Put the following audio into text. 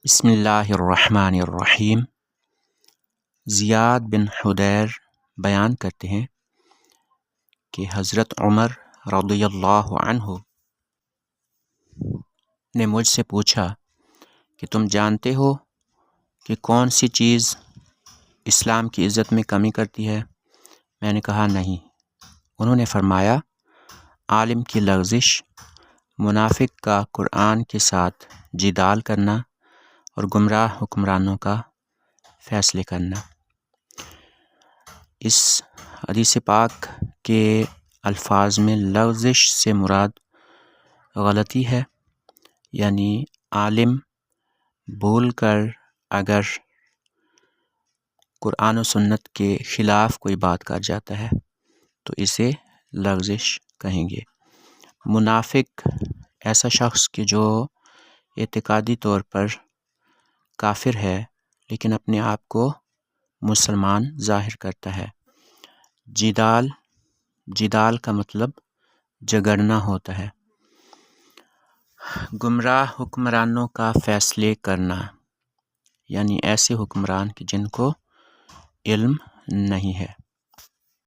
بسم اللہ الرحمن الرحیم۔ زیاد بن حدیر بیان کرتے ہیں کہ حضرت عمر رضی اللہ عنہ نے مجھ سے پوچھا کہ تم جانتے ہو کہ کون سی چیز اسلام کی عزت میں کمی کرتی ہے؟ میں نے کہا نہیں۔ انہوں نے فرمایا عالم کی لغزش، منافق کا قرآن کے ساتھ جدال کرنا اور گمراہ حکمرانوں کا فیصلے کرنا۔ اس حدیث پاک کے الفاظ میں لغزش سے مراد غلطی ہے، یعنی عالم بھول کر اگر قرآن و سنت کے خلاف کوئی بات کر جاتا ہے تو اسے لغزش کہیں گے۔ منافق ایسا شخص کہ جو اعتقادی طور پر کافر ہے لیکن اپنے آپ کو مسلمان ظاہر کرتا ہے۔ جدال کا مطلب جھگڑنا ہوتا ہے۔ گمراہ حکمرانوں کا فیصلے کرنا، یعنی ایسے حکمران کہ جن کو علم نہیں ہے۔